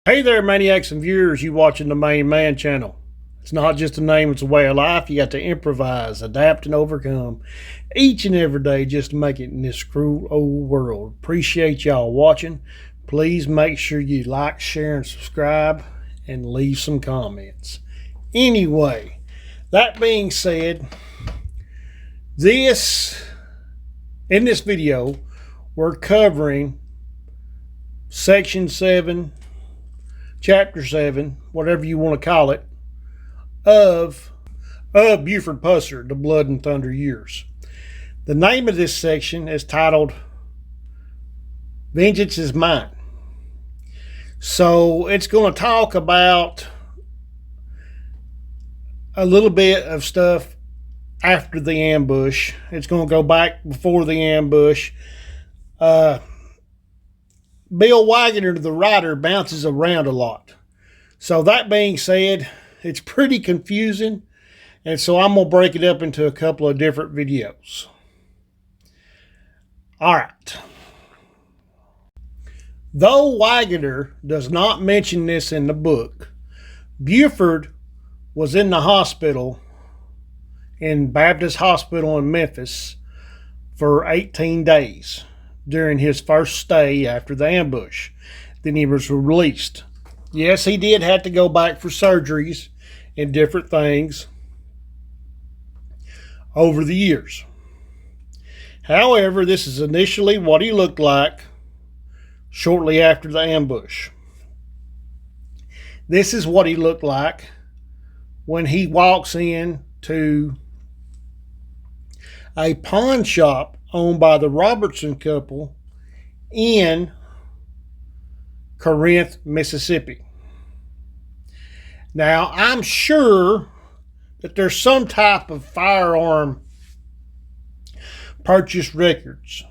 Hey there, maniacs and viewers. You watching the Main Man channel. It's not just a name, it's a way of life. You got to improvise, adapt, and overcome each and every day just to make it in this cruel old world. Appreciate y'all watching. Please make sure you like, share, and subscribe, and leave some comments. Anyway, that being said, in this video, we're covering Section 7, Chapter 7, whatever you want to call it, of Buford Pusser, The Blood and Thunder Years. The name of this section is titled Vengeance is Mine. So it's going to talk about a little bit of stuff after the ambush. It's going to go back before the ambush. Bill Wagner, the writer, bounces around a lot. So that being said, it's pretty confusing. And so I'm going to break it up into a couple of different videos. All right. Though Wagner does not mention this in the book, Buford was in the hospital, in Baptist Hospital in Memphis, for 18 days. During his first stay after the ambush. Then he was released. Yes, he did have to go back for surgeries and different things over the years. However, this is initially what he looked like shortly after the ambush. This is what he looked like when he walks in to a pawn shop owned by the Robertson couple in Corinth, Mississippi. Now, I'm sure that there's some type of firearm purchase records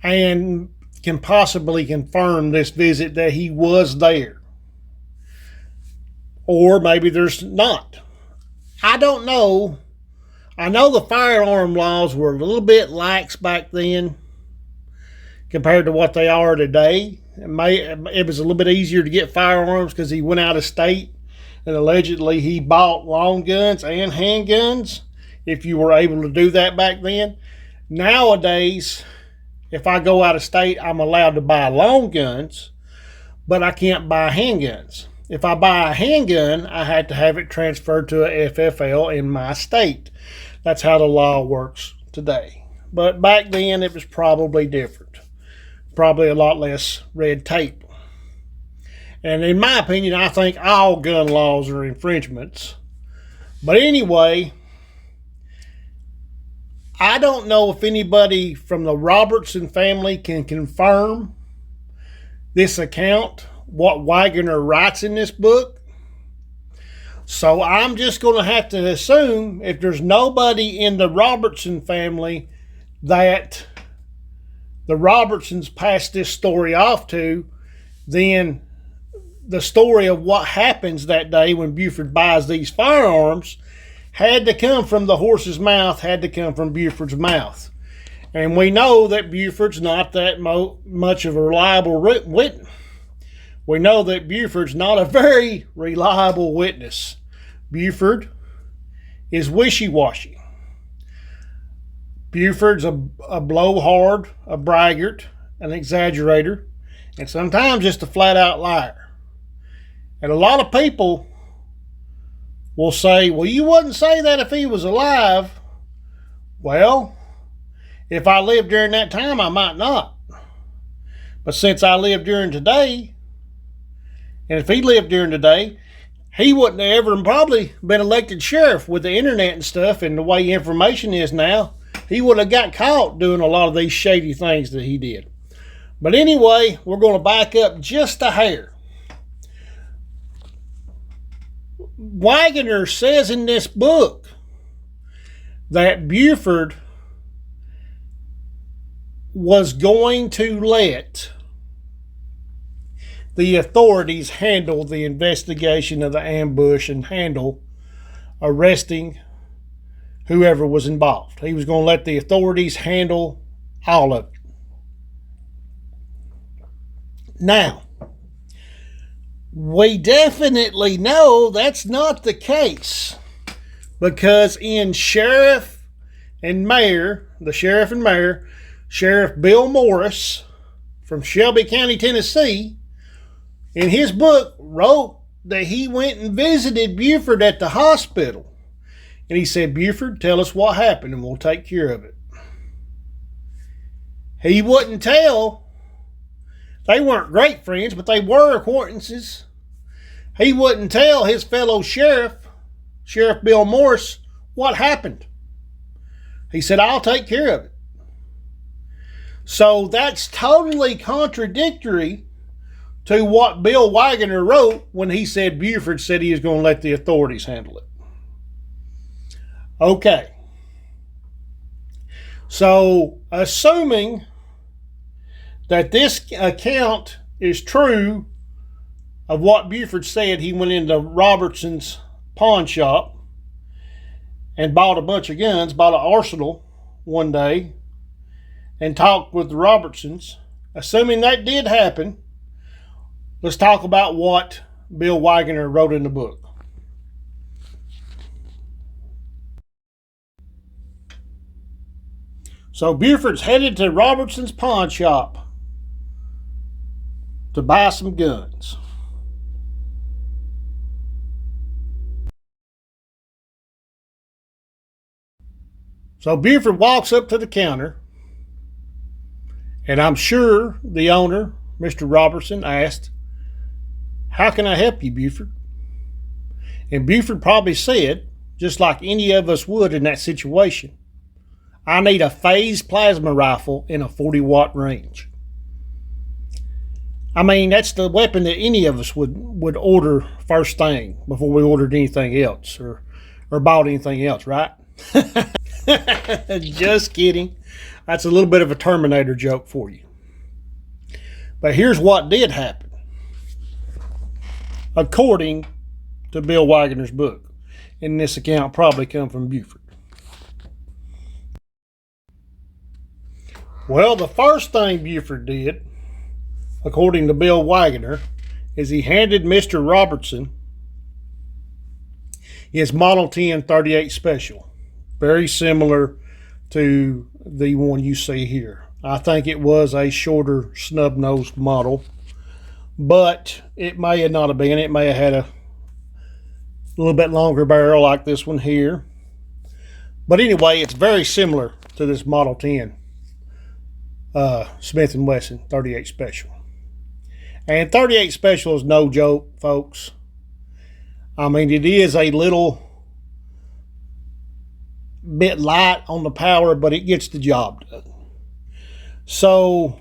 and can possibly confirm this visit that he was there. Or maybe there's not. I don't know. I know the firearm laws were a little bit lax back then compared to what they are today. It was a little bit easier to get firearms because he went out of state and allegedly he bought long guns and handguns if you were able to do that back then. Nowadays, if I go out of state, I'm allowed to buy long guns, but I can't buy handguns. If I buy a handgun, I had to have it transferred to a FFL in my state. That's how the law works today. But back then, it was probably different. Probably a lot less red tape. And in my opinion, I think all gun laws are infringements. But anyway, I don't know if anybody from the Robertson family can confirm this account, what Wagner writes in this book. So I'm just going to have to assume if there's nobody in the Robertson family that the Robertsons passed this story off to, then the story of what happens that day when Buford buys these firearms had to come from the horse's mouth, had to come from Buford's mouth. And we know that Buford's not that much of a reliable witness. We know that Buford's not a very reliable witness. Buford is wishy-washy. Buford's a blowhard, a braggart, an exaggerator, and sometimes just a flat-out liar. And a lot of people will say, well, you wouldn't say that if he was alive. Well, if I lived during that time, I might not. But since I live during today, and if he lived during the day, he wouldn't have ever probably been elected sheriff with the internet and stuff and the way information is now. He would have got caught doing a lot of these shady things that he did. But anyway, we're going to back up just a hair. Wagner says in this book that Buford was going to let the authorities handle the investigation of the ambush and handle arresting whoever was involved. He was going to let the authorities handle all of it. Now, We definitely know that's not the case, because in Sheriff and Mayor, Sheriff Bill Morris from Shelby County, Tennessee, in his book wrote that he went and visited Buford at the hospital. And he said, Buford, tell us what happened and we'll take care of it. He wouldn't tell. They weren't great friends, but they were acquaintances. He wouldn't tell his fellow sheriff, Sheriff Bill Morris, what happened. He said, I'll take care of it. So that's totally contradictory to what Bill Waggoner wrote when he said Buford said he was going to let the authorities handle it. Okay. So, assuming that this account is true of what Buford said, he went into Robertson's pawn shop and bought a bunch of guns, bought an arsenal one day, and talked with the Robertsons. Assuming that did happen, let's talk about what Bill Waggoner wrote in the book. So Buford's headed to Robertson's pawn shop to buy some guns. So Buford walks up to the counter, and I'm sure the owner, Mr. Robertson, asked, how can I help you, Buford? And Buford probably said, just like any of us would in that situation, I need a phased plasma rifle in a 40-watt range. I mean, that's the weapon that any of us would order first thing before we ordered anything else or bought anything else, right? Just kidding. That's a little bit of a Terminator joke for you. But here's what did happen, according to Bill Waggoner's book. And this account probably come from Buford. Well, the first thing Buford did, according to Bill Waggoner, is he handed Mr. Robertson his Model 10 38 Special. Very similar to the one you see here. I think it was a shorter snub-nosed model, but it may have not have been. It may have had a little bit longer barrel like this one here. But anyway, it's very similar to this Model 10 Smith & Wesson 38 Special. And 38 Special is no joke, folks. I mean, it is a little bit light on the power, but it gets the job done. So,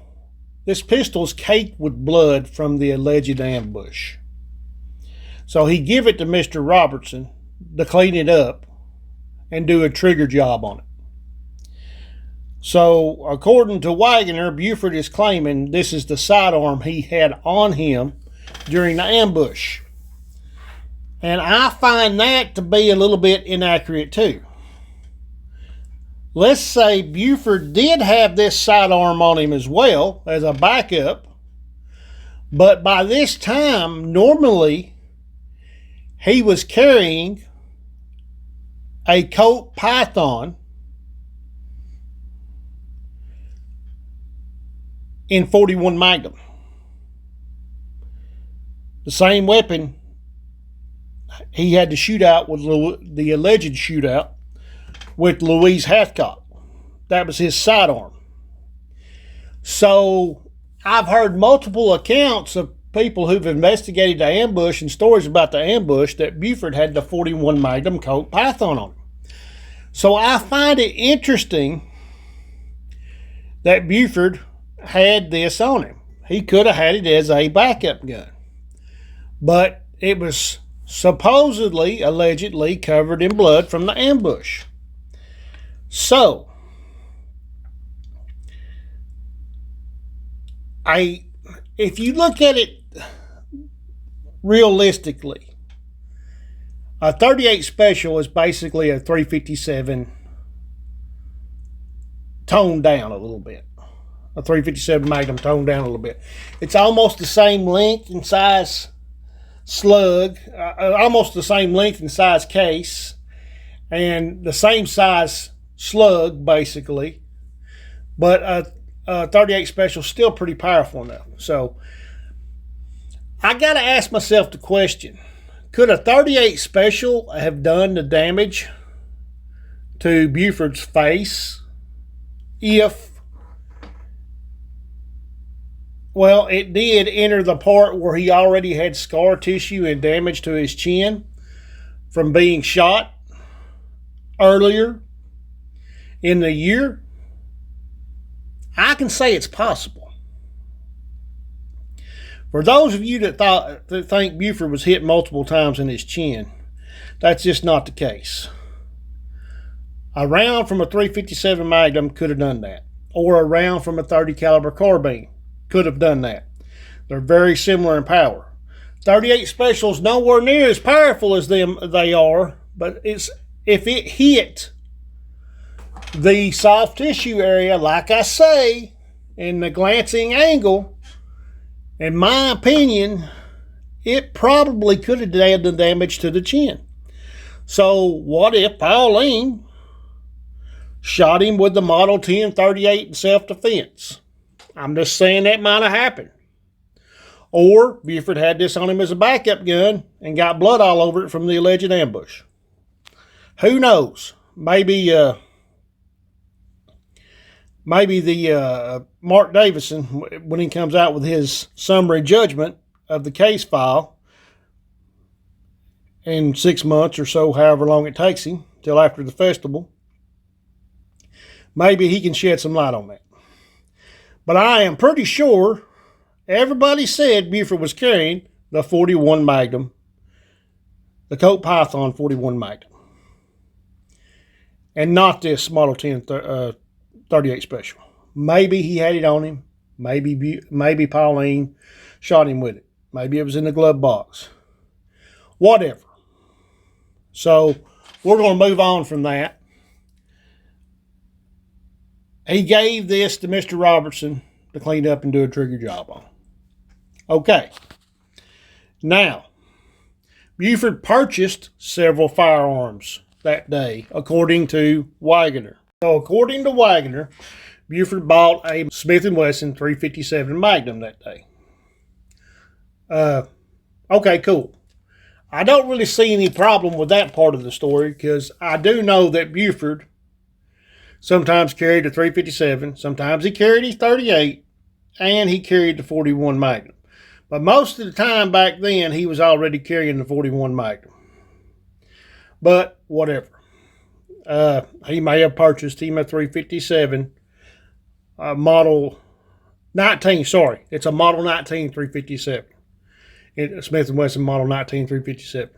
this pistol is caked with blood from the alleged ambush. So he give it to Mr. Robertson to clean it up and do a trigger job on it. So, according to Waggoner, Buford is claiming this is the sidearm he had on him during the ambush. And I find that to be a little bit inaccurate too. Let's say Buford did have this sidearm on him as well as a backup, but by this time, normally, he was carrying a Colt Python in 41 Magnum. The same weapon he had to shoot out with the alleged shootout with Louise Hathcock. That was his sidearm. So I've heard multiple accounts of people who've investigated the ambush and stories about the ambush that Buford had the 41 Magnum Colt Python on him. So I find it interesting that Buford had this on him. He could have had it as a backup gun, but it was supposedly, allegedly covered in blood from the ambush. So, if you look at it realistically, a 38 Special is basically a 357 toned down a little bit. A 357 Magnum toned down a little bit. It's almost the same length and size slug, almost the same length and size case, and the same size slug, basically. But a 38 special is still pretty powerful enough. So I got to ask myself the question, could a 38 special have done the damage to Buford's face if, well, it did enter the part where he already had scar tissue and damage to his chin from being shot earlier in the year? I can say it's possible. For those of you that think Buford was hit multiple times in his chin, that's just not the case. A round from a .357 Magnum could have done that, or a round from a .30 caliber carbine could have done that. They're very similar in power. 38 Special's nowhere near as powerful as they are, but if it hit the soft tissue area, like I say, in the glancing angle, in my opinion, it probably could have done the damage to the chin. So what if Pauline shot him with the Model 10 38 in self-defense? I'm just saying that might have happened. Or Buford had this on him as a backup gun and got blood all over it from the alleged ambush. Who knows? Maybe the Mark Davison, when he comes out with his summary judgment of the case file in 6 months or so, however long it takes him, till after the festival, maybe he can shed some light on that. But I am pretty sure everybody said Buford was carrying the 41 Magnum, the Colt Python 41 Magnum, and not this Model 10 38 Special. Maybe he had it on him. Maybe Pauline shot him with it. Maybe it was in the glove box. Whatever. So we're going to move on from that. He gave this to Mr. Robertson to clean up and do a trigger job on. Okay. Now, Buford purchased several firearms that day, according to Wagner. So according to Wagner, Buford bought a Smith & Wesson .357 Magnum that day. Okay, cool. I don't really see any problem with that part of the story, because I do know that Buford sometimes carried a .357, sometimes he carried his .38, and he carried the 41 Magnum. But most of the time back then, he was already carrying the 41 Magnum. But whatever. He may have purchased him a .357 Model 19, sorry. It's a Model 19 .357. Smith & Wesson Model 19 .357.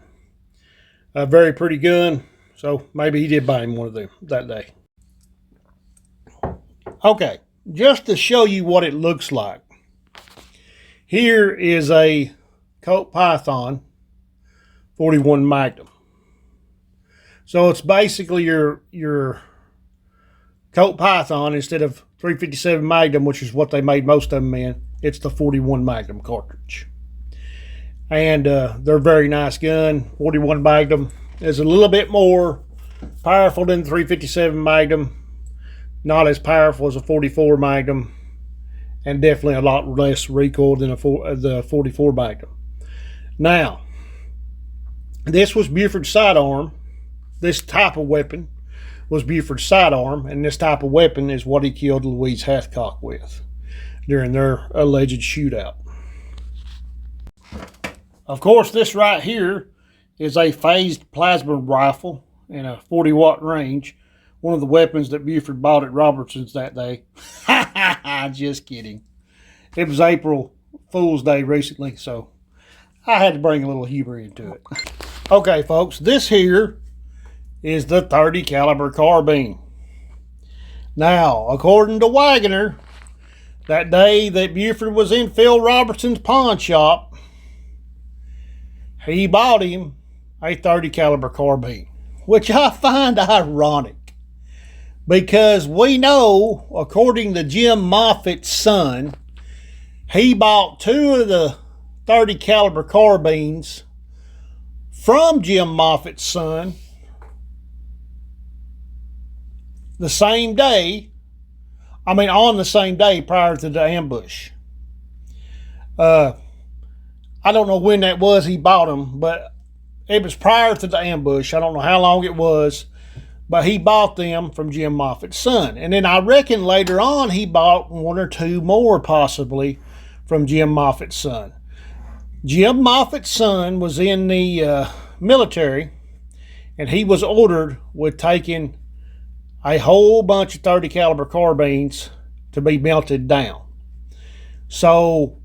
A very pretty gun, so maybe he did buy him one of them that day. Okay, just to show you what it looks like. Here is a Colt Python 41 Magnum. So it's basically your Colt Python instead of .357 Magnum, which is what they made most of them in. It's the 41 Magnum cartridge. And they're a very nice gun. 41 Magnum is a little bit more powerful than the .357 Magnum. Not as powerful as a 44 Magnum. And definitely a lot less recoil than the 44 Magnum. Now, this was Buford's sidearm. This type of weapon was Buford's sidearm, and this type of weapon is what he killed Louise Hathcock with during their alleged shootout. Of course, this right here is a phased plasma rifle in a 40-watt range, one of the weapons that Buford bought at Robertson's that day. Just kidding. It was April Fool's Day recently, so I had to bring a little humor into it. Okay, folks, this here is the .30 caliber carbine. Now, according to Wagner, that day that Buford was in Phil Robertson's pawn shop, he bought him a .30 caliber carbine, which I find ironic, because we know, according to Jim Moffat's son, he bought two of the .30 caliber carbines from Jim Moffat's son the same day. On the same day prior to the ambush. I don't know when that was he bought them, but it was prior to the ambush. I don't know how long it was, but he bought them from Jim Moffat's son. And then I reckon later on he bought one or two more possibly from Jim Moffat's son. Jim Moffat's son was in the military, and he was ordered with taking a whole bunch of .30 caliber carbines to be melted down. So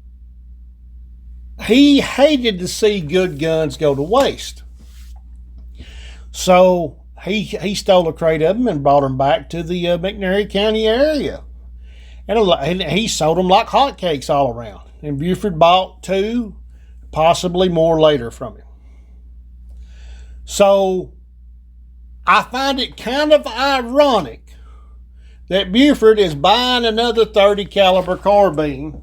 he hated to see good guns go to waste. So he stole a crate of them and brought them back to the McNairy County area. And he sold them like hotcakes all around. And Buford bought two, possibly more later from him. So I find it kind of ironic that Buford is buying another .30 caliber carbine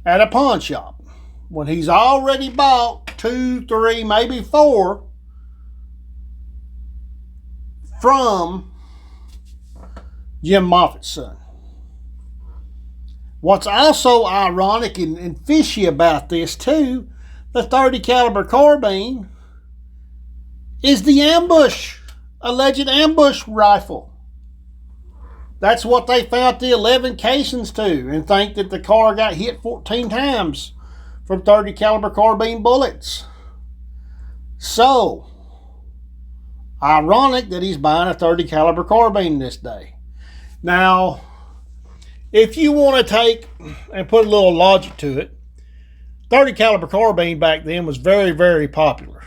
at a pawn shop when he's already bought 2, 3, maybe 4 from Jim Moffat's son. What's also ironic and fishy about this too, the .30 caliber carbine is the alleged ambush rifle. That's what they found the 11 casings to, and think that the car got hit 14 times from .30 caliber carbine bullets. So ironic that he's buying a .30 caliber carbine this day. Now, if you want to take and put a little logic to it, .30 caliber carbine back then was very, very popular.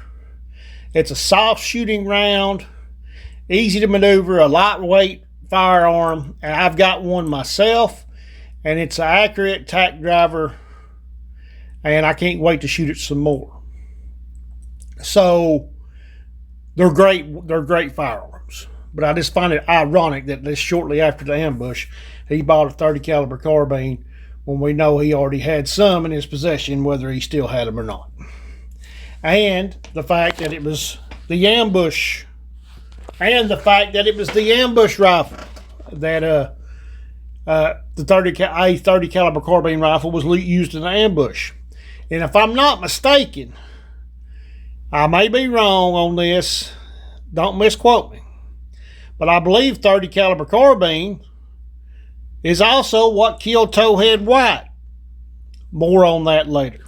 It's a soft shooting round, easy to maneuver, a lightweight firearm, and I've got one myself, and it's an accurate tack driver, and I can't wait to shoot it some more. So they're great firearms. But I just find it ironic that this shortly after the ambush, he bought a .30 caliber carbine when we know he already had some in his possession, whether he still had them or not. And the fact that it was the ambush, rifle that the 30 caliber carbine rifle was used in the ambush. And if I'm not mistaken, I may be wrong on this, don't misquote me, but I believe .30 caliber carbine is also what killed Towhead White. More on that later.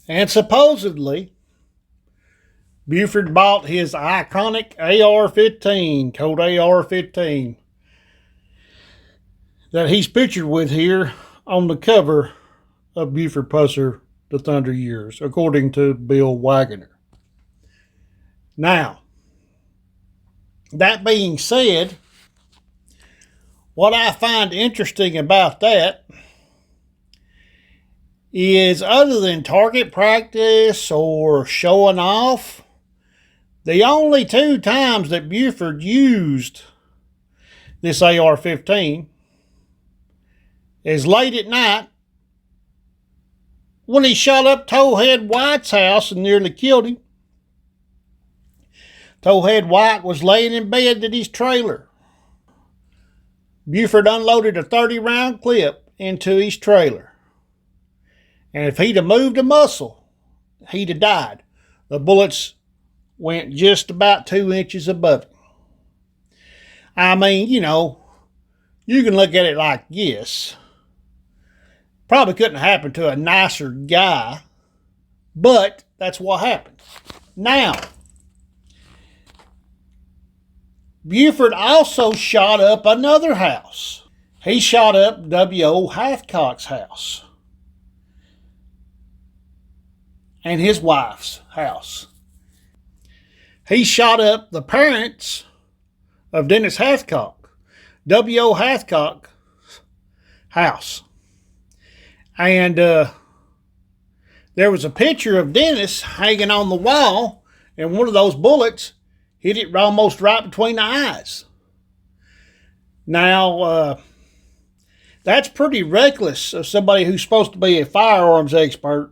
And supposedly, Buford bought his iconic AR-15, Colt AR-15, that he's pictured with here on the cover of Buford Pusser, The Thunder Years, according to Bill Wagner. Now, that being said, what I find interesting about that is, other than target practice or showing off, the only 2 times that Buford used this AR-15 is late at night when he shot up Towhead White's house and nearly killed him. Towhead White was laying in bed in his trailer. Buford unloaded a 30-round clip into his trailer. And if he'd have moved a muscle, he'd have died. The bullets went just about 2 inches above him. I mean, you can look at it like this. Probably couldn't happen to a nicer guy, but that's what happened. Now, Buford also shot up another house. He shot up W.O. Hathcock's house and his wife's house. He shot up the parents of Dennis Hathcock, W.O. Hathcock's house. And there was a picture of Dennis hanging on the wall, and one of those bullets hit it almost right between the eyes. Now, that's pretty reckless of somebody who's supposed to be a firearms expert,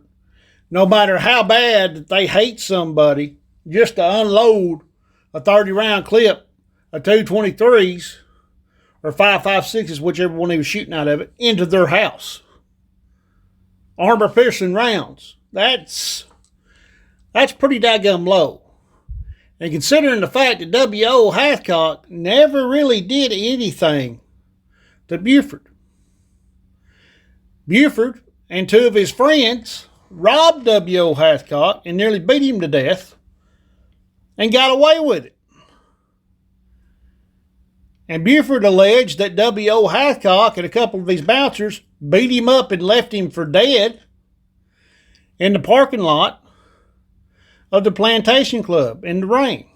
no matter how bad that they hate somebody, just to unload a 30-round clip of 223s or 5.56s, whichever one he was shooting out of it, into their house. Armor-piercing rounds. That's pretty daggum low. And considering the fact that W.O. Hathcock never really did anything to Buford. Buford and two of his friends robbed W.O. Hathcock and nearly beat him to death and got away with it. And Buford alleged that W.O. Hathcock and a couple of his bouncers beat him up and left him for dead in the parking lot of the Plantation Club in the rain.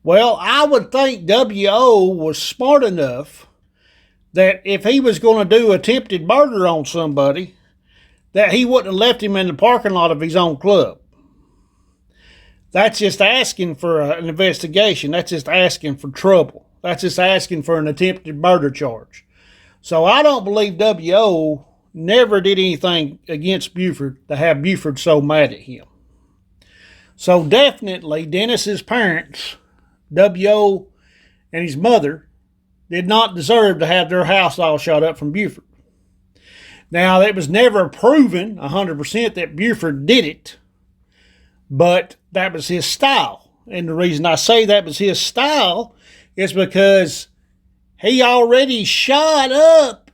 Well, I would think W.O. was smart enough that if he was going to do attempted murder on somebody, that he wouldn't have left him in the parking lot of his own club. That's just asking for an investigation. That's just asking for trouble. That's just asking for an attempted murder charge. So I don't believe W.O. never did anything against Buford to have Buford so mad at him. So definitely Dennis's parents, W.O. and his mother, did not deserve to have their house all shot up from Buford. Now, it was never proven 100% that Buford did it, but that was his style. And the reason I say that was his style is because he already shot up,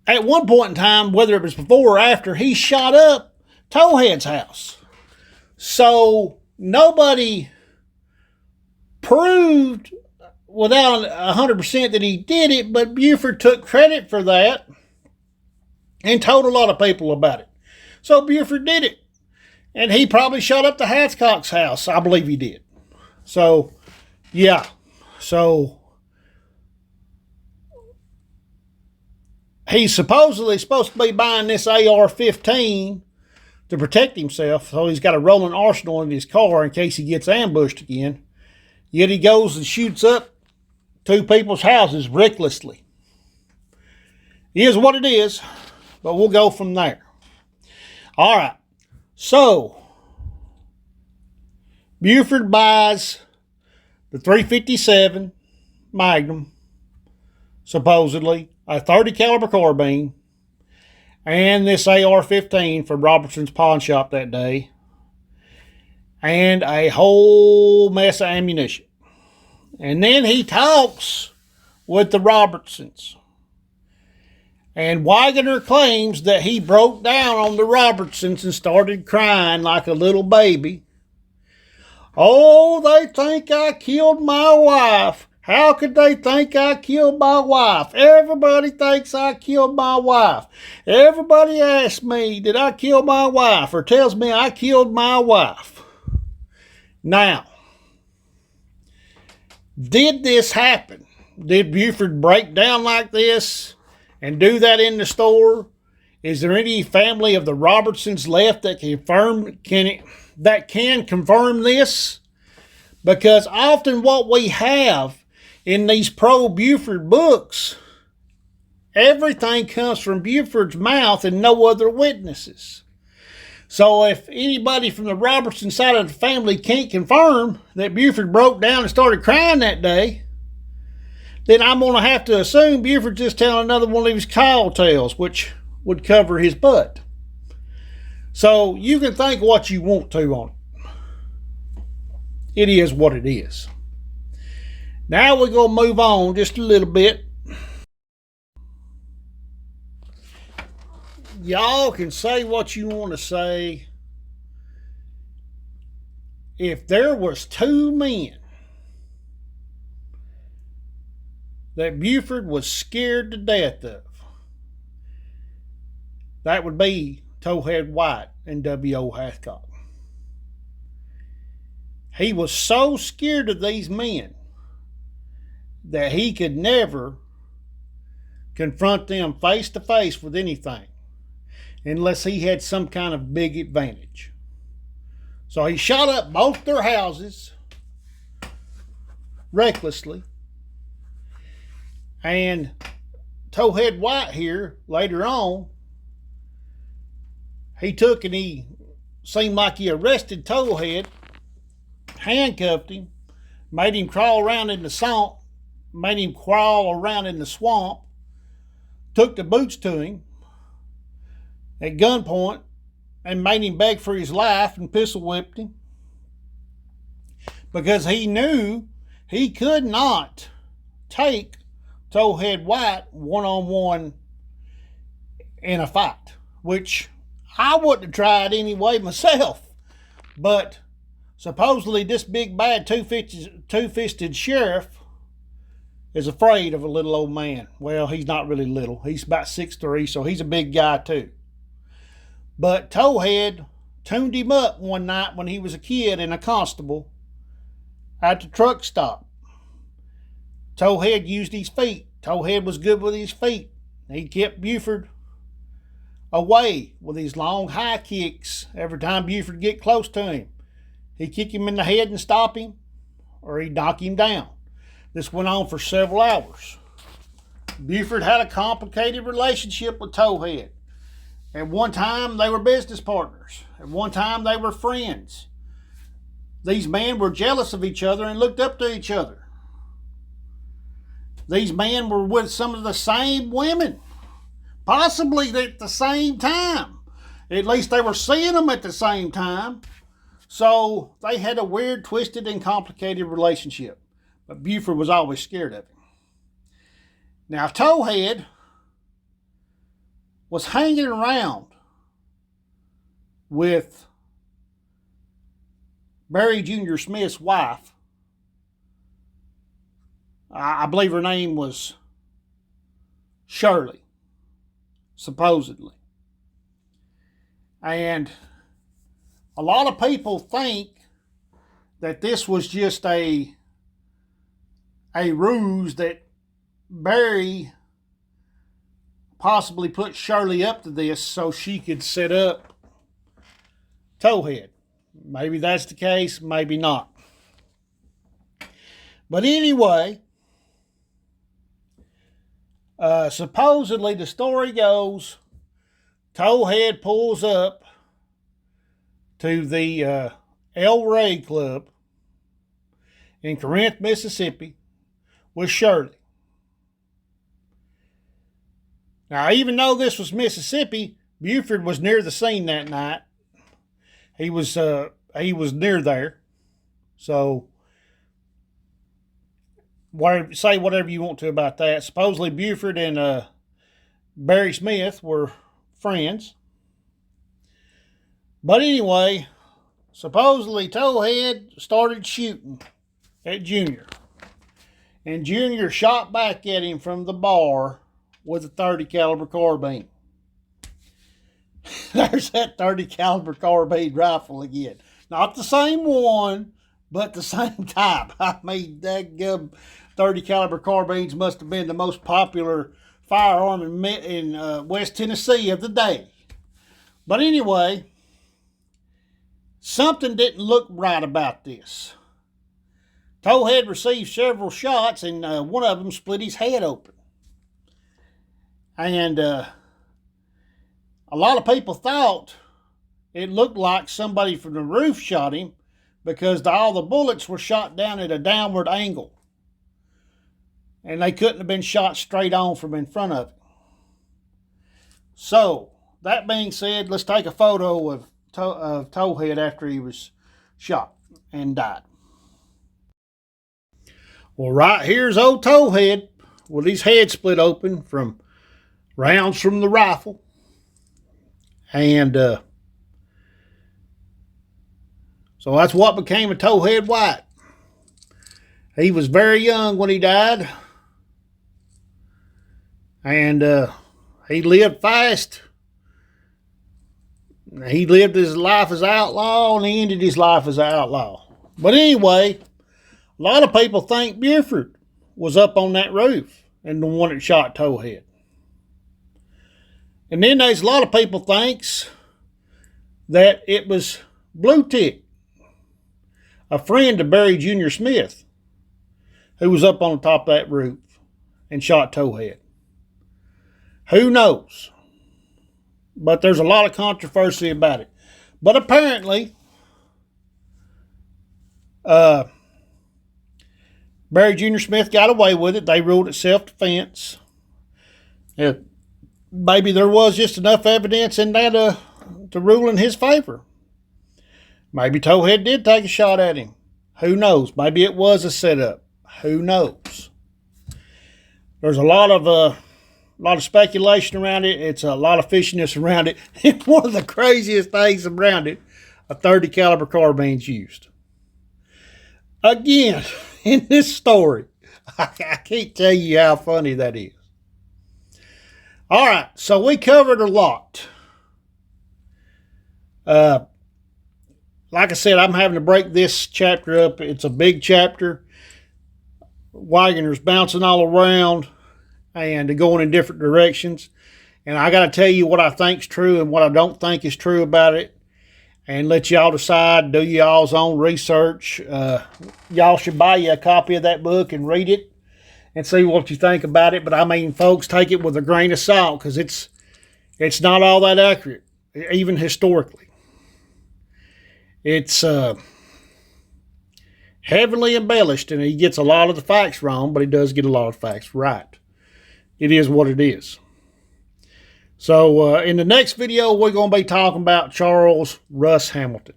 at one point in time, whether it was before or after, he shot up Towhead's house. So nobody proved without 100% that he did it, but Buford took credit for that and told a lot of people about it. So Buford did it. And he probably shot up the Hathcock's house. I believe he did. So, yeah. So, he's supposedly supposed to be buying this AR-15 to protect himself. So he's got a rolling arsenal in his car in case he gets ambushed again. Yet he goes and shoots up two people's houses recklessly. It is what it is, but we'll go from there. All right. So, Buford buys the .357 Magnum, supposedly, a .30 caliber carbine, and this AR-15 from Robertson's pawn shop that day, and a whole mess of ammunition. And then he talks with the Robertsons. And Wagner claims that he broke down on the Robertsons and started crying like a little baby. Oh, they think I killed my wife. How could they think I killed my wife? Everybody thinks I killed my wife. Everybody asks me, did I kill my wife? Or tells me I killed my wife. Now, did this happen? Did Buford break down like this and do that in the store? Is there any family of the Robertsons left that can confirm this? Because often what we have in these pro-Buford books, everything comes from Buford's mouth and no other witnesses. So if anybody from the Robertson side of the family can't confirm that Buford broke down and started crying that day, then I'm going to have to assume Buford's just telling another one of his tall tales, which would cover his butt. So you can think what you want to on it. It is what it is. Now we're going to move on just a little bit. Y'all can say what you want to say. If there was two men that Buford was scared to death of, that would be Towhead White and W.O. Hathcock. He was so scared of these men that he could never confront them face to face with anything unless he had some kind of big advantage. 'advantage. 'So he shot up both their houses, recklessly. And Towhead White here, later on, he took and he seemed like he arrested Towhead, handcuffed him, made him crawl around in the swamp, took the boots to him at gunpoint, and made him beg for his life and pistol whipped him because he knew he could not take Towhead White one-on-one in a fight, which I wouldn't have tried anyway myself. But supposedly this big bad two-fisted sheriff is afraid of a little old man. Well, he's not really little. He's about 6'3", so he's a big guy too. But Towhead tuned him up one night when he was a kid and a constable at the truck stop. Towhead used his feet. Towhead was good with his feet. He kept Buford away with his long high kicks every time Buford get close to him. He'd kick him in the head and stop him, or he'd knock him down. This went on for several hours. Buford had a complicated relationship with Towhead. At one time, they were business partners. At one time, they were friends. These men were jealous of each other and looked up to each other. These men were with some of the same women, possibly at the same time. At least they were seeing them at the same time. So they had a weird, twisted, and complicated relationship. But Buford was always scared of him. Now, Towhead was hanging around with Barry Jr. Smith's wife. I believe her name was Shirley, supposedly. And a lot of people think that this was just a ruse that Barry possibly put Shirley up to this so she could set up Towhead. Maybe that's the case, maybe not. But anyway, supposedly the story goes, Towhead pulls up to the El Rey Club in Corinth, Mississippi with Shirley. Now, even though this was Mississippi, Buford was near the scene that night. He was near there. So, say whatever you want to about that. Supposedly Buford and Barry Smith were friends. But anyway, supposedly Towhead started shooting at Junior. And Junior shot back at him from the bar with a .30 caliber carbine. There's that .30 caliber carbine rifle again. Not the same one, but the same type. I mean, that .30 caliber carbines must have been the most popular firearm in West Tennessee of the day. But anyway, something didn't look right about this. Towhead received several shots, and one of them split his head open. And a lot of people thought it looked like somebody from the roof shot him because all the bullets were shot down at a downward angle. And they couldn't have been shot straight on from in front of him. So, that being said, let's take a photo of Towhead after he was shot and died. Well, right here's old Towhead with his head split open from rounds from the rifle. And so that's what became of Towhead White. He was very young when he died. And he lived fast. He lived his life as an outlaw, and he ended his life as an outlaw. But anyway, a lot of people think Buford was up on that roof and the one that shot Towhead. And then there's a lot of people thinks that it was Blue Tick, a friend of Barry Jr. Smith, who was up on the top of that roof and shot Towhead. Who knows? But there's a lot of controversy about it. But apparently, Barry Jr. Smith got away with it. They ruled it self-defense. Maybe there was just enough evidence in that to rule in his favor. Maybe Towhead did take a shot at him. Who knows? Maybe it was a setup. Who knows? There's a lot of speculation around it. It's a lot of fishiness around it. And one of the craziest things around it, a .30 caliber carbine's used. Again, in this story, I can't tell you how funny that is. All right, so we covered a lot. Like I said, I'm having to break this chapter up. It's a big chapter. Waggoner's bouncing all around and going in different directions. And I got to tell you what I think's true and what I don't think is true about it. And let y'all decide, do y'all's own research. Y'all should buy you a copy of that book and read it and see what you think about it. But I mean, folks, take it with a grain of salt, because it's not all that accurate, even historically. It's heavily embellished, and he gets a lot of the facts wrong, but he does get a lot of facts right. It is what it is. So in the next video, we're going to be talking about Charles Russ Hamilton.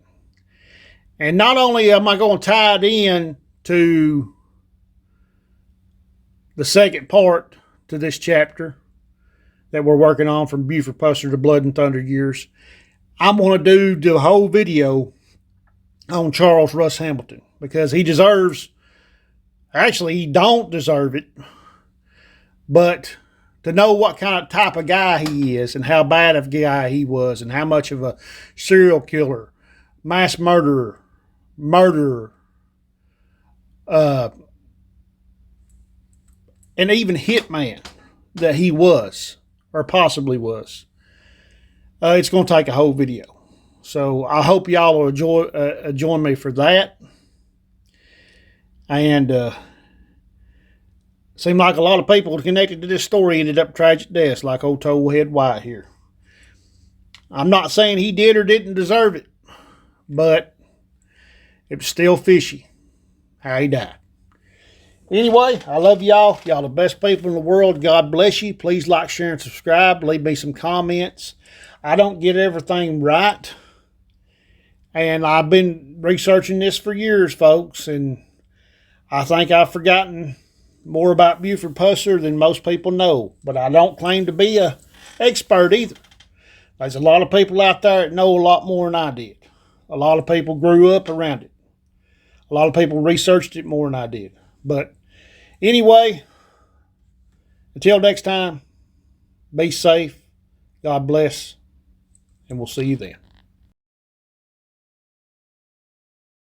And not only am I going to tie it in to the second part to this chapter that we're working on, from Buford Pusser to Blood and Thunder years, I'm going to do the whole video on Charles Russ Hamilton, because he deserves, actually he don't deserve it, but to know what kind of type of guy he is and how bad of a guy he was and how much of a serial killer, mass murderer, and even hitman that he was, or possibly was. It's going to take a whole video. So I hope y'all will join me for that. And seemed like a lot of people connected to this story ended up tragic deaths, like old Towhead White here. I'm not saying he did or didn't deserve it, but it was still fishy how he died. Anyway, I love y'all. Y'all the best people in the world. God bless you. Please like, share, and subscribe. Leave me some comments. I don't get everything right. And I've been researching this for years, folks. And I think I've forgotten more about Buford Pusser than most people know. But I don't claim to be an expert either. There's a lot of people out there that know a lot more than I did. A lot of people grew up around it. A lot of people researched it more than I did. But anyway, until next time, be safe, God bless, and we'll see you then.